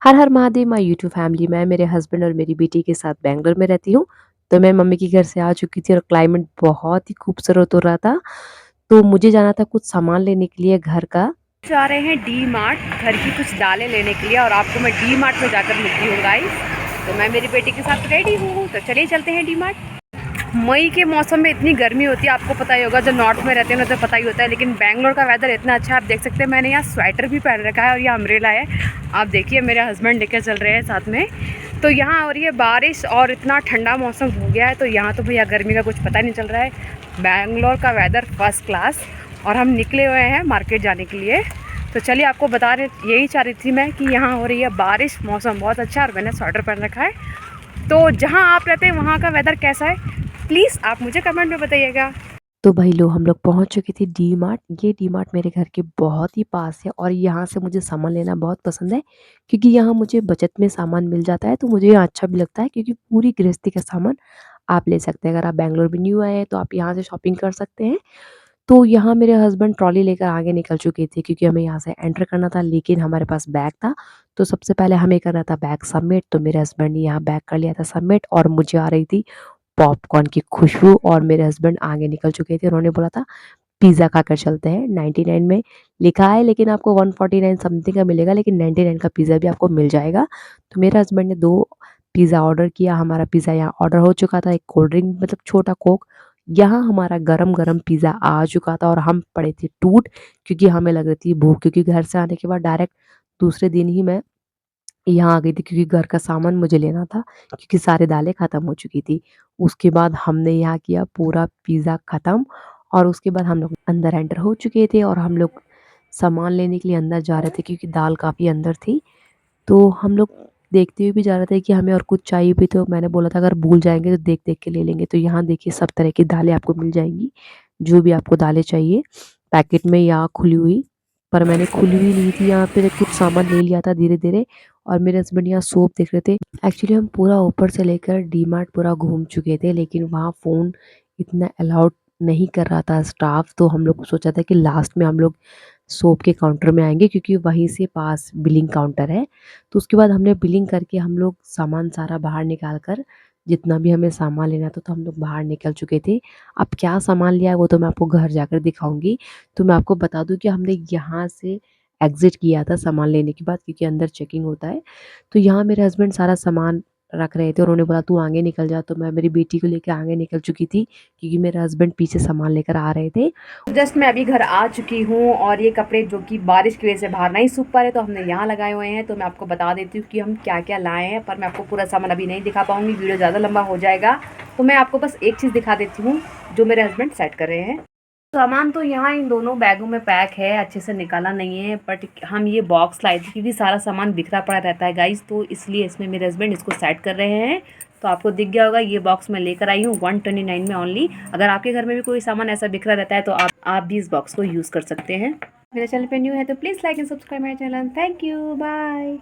Her her Mahadev my YouTube family. मैं मेरे husband और मेरी बेटी के साथ बैंगलोर में रहती हूँ। तो मैं मम्मी के घर से आ चुकी थी और क्लाइमेट बहुत ही खूबसूरत हो रहा था। तो मुझे जाना था कुछ सामान लेने के लिए घर का। जा रहे हैं डी मार्ट घर की कुछ दालें लेने के लिए और आपको मैं डी मार्ट में जाकर मिलती हूँ गाइस। तो मैं मेरी बेटी के साथ रेडी हूँ, तो चलिए चलते हैं डी मार्ट। मई के मौसम में इतनी गर्मी होती है, आपको पता ही होगा, जो नॉर्थ में रहते हैं उन्हें तो पता ही होता है, लेकिन बैंगलोर का वेदर इतना अच्छा है। आप देख सकते हैं मैंने यहाँ स्वेटर भी पहन रखा है और ये अम्ब्रेला है। आप देखिए मेरे हस्बैंड लेकर चल रहे हैं साथ में। तो यहाँ हो रही है बारिश और इतना ठंडा मौसम हो गया है, तो यहाँ तो भैया गर्मी का कुछ पता नहीं चल रहा है। बैंगलोर का वेदर फर्स्ट क्लास। और हम निकले हुए हैं मार्केट जाने के लिए। तो चलिए आपको बता रहे, यही चाह रही थी मैं कि यहाँ हो रही है बारिश, मौसम बहुत अच्छा है और मैंने स्वेटर पहन रखा है। तो जहाँ आप रहते हैं वहाँ का वेदर कैसा है, प्लीज़ आप मुझे कमेंट में बताइएगा। तो भाई लोग हम लोग पहुंच चुके थे डी मार्ट। ये डी मार्ट मेरे घर के बहुत ही पास है और यहाँ से मुझे सामान लेना बहुत पसंद है, क्योंकि यहाँ मुझे बचत में सामान मिल जाता है। तो मुझे यहाँ अच्छा भी लगता है क्योंकि पूरी गृहस्थी का सामान आप ले सकते हैं। अगर आप बैंगलोर में न्यू आए हैं तो आप यहाँ से शॉपिंग कर सकते हैं। तो यहाँ मेरे हस्बैंड ट्रॉली लेकर आगे निकल चुके थे क्योंकि हमें यहाँ से एंटर करना था, लेकिन हमारे पास बैग था। तो सबसे पहले हमें करना था बैग सबमिट। तो मेरे हस्बैंड ने यहाँ बैग कर लिया था सबमिट और मुझे आ रही थी पॉपकॉर्न की खुशबू। और मेरे हस्बैंड आगे निकल चुके थे, उन्होंने बोला था पिज़्ज़ा खाकर चलते हैं। 99 में लिखा है लेकिन आपको 149 समथिंग का मिलेगा, लेकिन 99 का पिज़्ज़ा भी आपको मिल जाएगा। तो मेरे हस्बैंड ने 2 पिज़्ज़ा ऑर्डर किया। हमारा पिज़्ज़ा यहाँ ऑर्डर हो चुका था, एक कोल्ड ड्रिंक मतलब छोटा कोक। यहाँ हमारा गरम-गरम पिज़्ज़ा आ चुका था और हम पड़े थे टूट, क्योंकि हमें लग रही थी भूख, क्योंकि घर से आने के बाद डायरेक्ट दूसरे दिन ही मैं यहाँ आ गई थी, क्योंकि घर का सामान मुझे लेना था, क्योंकि सारी दालें ख़त्म हो चुकी थी। उसके बाद हमने यहाँ किया पूरा पिज़्ज़ा ख़त्म और उसके बाद हम लोग अंदर एंटर हो चुके थे और हम लोग सामान लेने के लिए अंदर जा रहे थे, क्योंकि दाल काफ़ी अंदर थी। तो हम लोग देखते हुए भी जा रहे थे कि हमें और कुछ चाहिए भी, तो मैंने बोला था अगर भूल जाएँगे तो देख-देख के ले लेंगे। तो यहाँ देखिए सब तरह की दालें आपको मिल जाएँगी, जो भी आपको दालें चाहिए, पैकेट में या खुली हुई। पर मैंने खुली हुई ली थी, यहाँ पे कुछ सामान ले लिया था धीरे-धीरे। और मेरे हस्बैंड यहाँ सोप देख रहे थे। एक्चुअली हम पूरा ऊपर से लेकर डी मार्ट पूरा घूम चुके थे, लेकिन वहाँ फ़ोन इतना अलाउड नहीं कर रहा था स्टाफ। तो हम लोग को सोचा था कि लास्ट में हम लोग सोप के काउंटर में आएँगे, क्योंकि वहीं से पास बिलिंग काउंटर है। तो उसके बाद हमने बिलिंग करके हम लोग सामान सारा बाहर निकाल कर, जितना भी हमें सामान लेना था तो हम लोग बाहर निकल चुके थे। अब क्या सामान लिया है वो तो मैं आपको घर जाकर दिखाऊँगी। तो मैं आपको बता दूँ कि हमने यहाँ से एग्ज़िट किया था सामान लेने के बाद, क्योंकि अंदर चेकिंग होता है। तो यहाँ मेरे हस्बैंड सारा सामान रख रहे थे और उन्होंने बोला तू आगे निकल जा। तो मैं मेरी बेटी को लेके आगे निकल चुकी थी, क्योंकि मेरे हस्बैंड पीछे सामान लेकर आ रहे थे। जस्ट मैं अभी घर आ चुकी हूँ और ये कपड़े जो कि बारिश की वजह से बाहर नहीं सूख पा रहे, तो हमने यहाँ लगाए हुए हैं। तो मैं आपको बता देती हूँ कि हम क्या क्या लाए हैं, पर मैं आपको पूरा सामान अभी नहीं दिखा पाऊँगी, वीडियो ज़्यादा लंबा हो जाएगा। तो मैं आपको बस एक चीज़ दिखा देती हूँ जो मेरे हस्बैंड सेट कर रहे हैं। सामान तो यहाँ इन दोनों बैगों में पैक है, अच्छे से निकाला नहीं है, बट हम ये बॉक्स लाए थे क्योंकि सारा सामान बिखरा पड़ा रहता है गाइस, तो इसलिए इसमें मेरे हस्बैंड इसको सेट कर रहे हैं। तो आपको दिख गया होगा, ये बॉक्स मैं लेकर आई हूँ 129 में ओनली। अगर आपके घर में भी कोई सामान ऐसा बिखरा रहता है तो आप भी इस बॉक्स को यूज़ कर सकते हैं। मेरे चैनल पे न्यू है तो please like and subscribe my channel. Thank you, bye.